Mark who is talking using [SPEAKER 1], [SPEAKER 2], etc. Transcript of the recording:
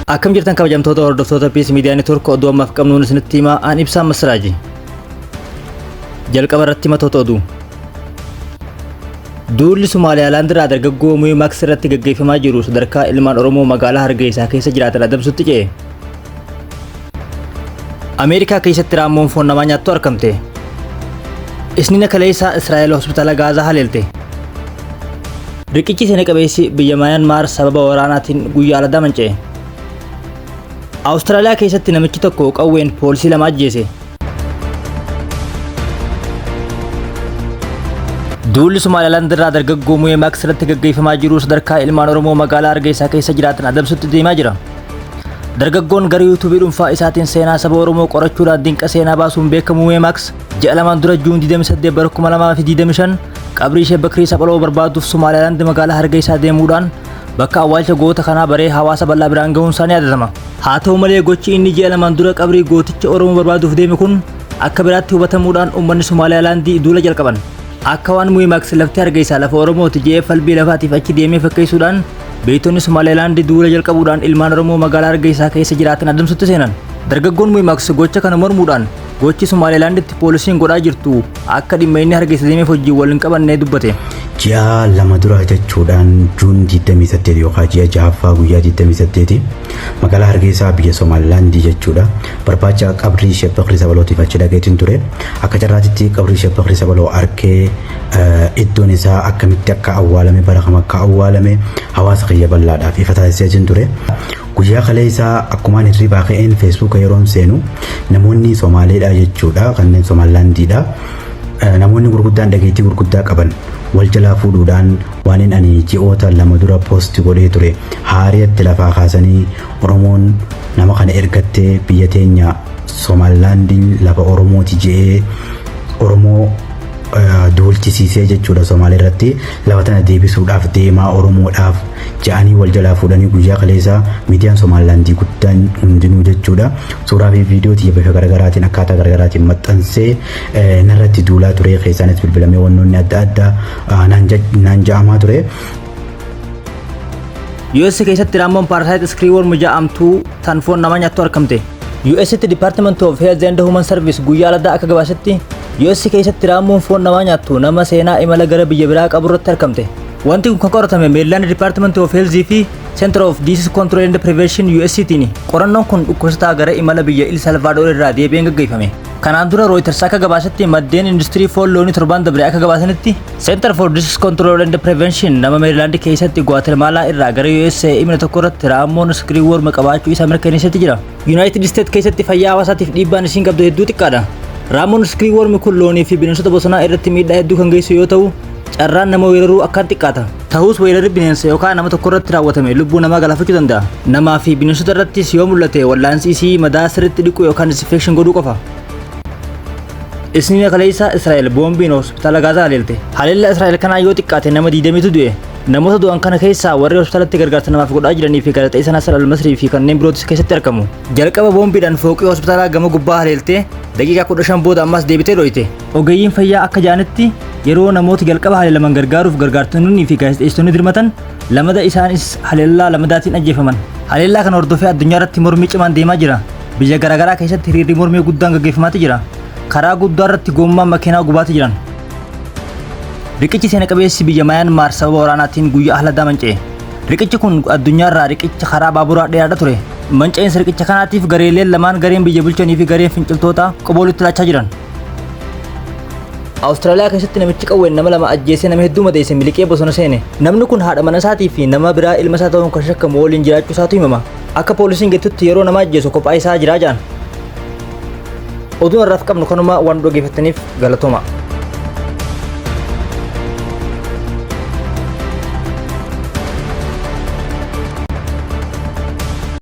[SPEAKER 1] Akkam jirtan kabajamtoota hordoftoota Peace Media Network oduu ammaaf qabnuun isinitti himaa aan ibsaa Masraaji. Jalqaba irratti matoota oduu. Duulli Somaaliyaalaand irraa dargaggoo Muhii Maaks irratti gaggeeffamaa jiru sadarkaa ilmaan Oromoo magaalaa Hargeysaa keessa jiraatan adamsutti ce'e. Ameerikaa keessatti raammoon foon namaa nyaattu argamte. Isniina kaleessaa Israa'el hospitaala Gaazaa haleelte. Riqichi seena qabeessi biyya Myanmar sababa waraanaatiin guyyaa aladaa manca'e. Awustiraaliyaa keessatti namichi tokko qawween poolisii lama ajjeese. Duulli Somaaliyaalaand irraa dargaggoo Muhii Maaks irratti gaggeeffamaa jiru sadarkaa ilmaan Oromoo magaalaa Hargeysaa keessa jiraatan adamsutti deemaa jira. Dargaggoon gara YouTube dhuunfaa isaatiin seenaa saba Oromoo qorachuudhaan dinqa seenaa baasuun beekamu Muhii Maaks ji'a lamaan dura Juun 28 bara 2025 qabrii ishee Bakrii Saphaloo barbaaduuf Somaaliyaalaand magaalaa Hargeysaa deemuudhaan bakka awwaalcha goota kanaa baree hawaasa bal'aa biraan gahuun isaanii yaadatama. Haa ta'u malee gochi inni ji'a lamaan dura qabrii gooticha Oromoo barbaaduuf deeme kun akka biraatti hubatamuudhaan uummanni Somaaliyaalaand duula jalqaban. Akka waan Muhii Maaks lafti Hargeysaa lafa Oromooti je'ee falbii lafaatiif achi deemee fakkeessuudhaan beektonni Somaaliyaalaand duula jalqabuudhaan ilmaan Oromoo magaalaa Hargeysaa keessa jiraatan adamsutti seenan. Dargaggoon Muhii Maaks gocha kana mormuudhaan gochi Somaaliyaalaanditti poolisiin godhaa jirtu akka dhimma inni Hargeysa deemeef hojii waliin qabannee dubbate.
[SPEAKER 2] Ji'a lama dura jechuudhaan Juun 28 yookaan ji'a jahaffaa guyyaa 28 magaalaa Hargeysaa biyya Somaaliyaalaand jechuudha. Barbaacha qabrii ishee Bakrii Saphalootiif achi dhaqeetiin ture. Akka carraatitti qabrii ishee Bakrii Saphaloo arkee iddoon isaa akkamitti akka awwaalame bara kam akka awwaalame hawaasa kiyya bal'aadhaaf ifa taasisee ture. Guyyaa kaleessaa akkumaan hirribaa ka'een Facebook yeroon seenu namoonni Somaaleedha jechuudha kanneen Somaaliyaandidha. Namoonni gurguddaan dhageettii gurguddaa qaban wal jalaa fuudhuudhaan waan ani ji'oota lama dura post godhee ture haariyaatti lafaa kaasanii Oromoon nama kana ergattee biyya teenya Somaaliyaandiin lafa Oromooti je'ee Oromoo duulchisiisee jechuudha. Somaalee irratti lafa tana deebisuudhaaf deemaa Oromoodhaaf ja'anii wal jalaa fuudhanii guyyaa kaleessaa miidiyaan Somaaliyaandii guddaan hundinuu jechuudha suuraa fi viidiyoo bifa garaagaraatiin akkaataa garaagaraatiin maxxansee narratti duulaa ture. Keessaanis bilbilamee wannoonni adda addaa naan ja'amaa ture.
[SPEAKER 1] US keessatti raammoon paarasaayitii iskiriiworm ja'amtuu tan foon namaa nyaattu argamte. UStti Department of Health and Human Service guyyaa aladaa akka gabaasetti US keessatti raammoon foon namaa nyaattu nama seenaa imala gara biyya biraa qabu irratti argamte. Wanti kun kan qoratame Maryland Department of Health fi Center of Disease Control and Prevention UStiin. Qorannoon kun dhukkubsataa gara imala biyya El Salvador irraa deebi'een gaggeeffame. Kanaan dura Reuters akka gabaasetti maddeen industirii foon loonii torban dabre akka gabaasanitti Center for Disease Control and Prevention nama Maryland keessatti Guatemala irraa gara US imala tokko irratti raammoon iskiriiworm qabaachuu isaa mirkaneessatti jira. United States keessatti fayyaa hawaasaatiif dhiibbaan isiin qabdu hedduu xiqqaadha. Raammoon iskiriiworm kun loonii fi bineensota bosonaa irratti miidhaa hedduu kan geessu yoo ta'u carraan nama weeraruu akkaan xiqqaata. Ta'us weerarri bineensa yookaan nama tokko irratti raawwatame lubbuu namaa galaafachuu danda'a. Namaa fi bineensota irrattis yoo mul'ate wallaansi isii madaa sirriitti dhiquu yookaan disinfekshin godhuu qofa. Isniina kaleessaa Israa'el boombiin hospitaala Gaazaa haleelte. Haleellaa Israa'el kanaa yoo xiqqaate nama 20tu du'e. Namoota du'an kana keessaa warri hospitaalatti gargaarsa namaaf godhaa jiranii fi gaazexeessaa Nasser Al-Masrii fi kanneen birootis keessatti argamu. Jalqaba boombiidhaan fooqii hospitaalaa gama gubbaa haleeltee daqiiqaa 15 booda ammas deebitee dho'ite. Ogeeyyiin fayyaa akka jedhanitti yeroo namoota jalqaba haleelaman gargaaruuf gargaartonnii fi gaazexeessitoonni dirmatan lamada isaanis haleellaa lamadaatiin ajjeefaman. Haleellaa kana hordofee addunyaa irratti mormii cimaan deemaa jira. Biyya garaagaraa keessatti hiriirri mormii guddaan gaggeeffamaatti jira. Karaa guddaa irratti gommaan makiinaa gubaatti jiran. Riqichi seena qabeessi biyya Myanmar sababa waraanaatiin guyyaa aladaa manca'e. Riqichi kun addunyaa irraa riqicha karaa baaburaa dheeraadha ture. Manca'insa riqicha kanaatiif gareeleen lamaan gareen biyya bulchanii fi gareen finciltoota qoboolitti laachaa jiran. Awustiraaliyaa keessatti namichi qawween nama lama ajjeesee nama hedduu madeesse miliqee bosona seene. Namni kun haadha mana isaatii fi nama biraa ilma isaa ta'uun kan shakkamu waliin jiraachuu isaatu himama. Akka poolisiin jettutti yeroo nama ajjeesu kophaa isaa jiraa jedhan. Oduun har'aaf qabnu kanuma waan dhaggeeffattaniif galatooma.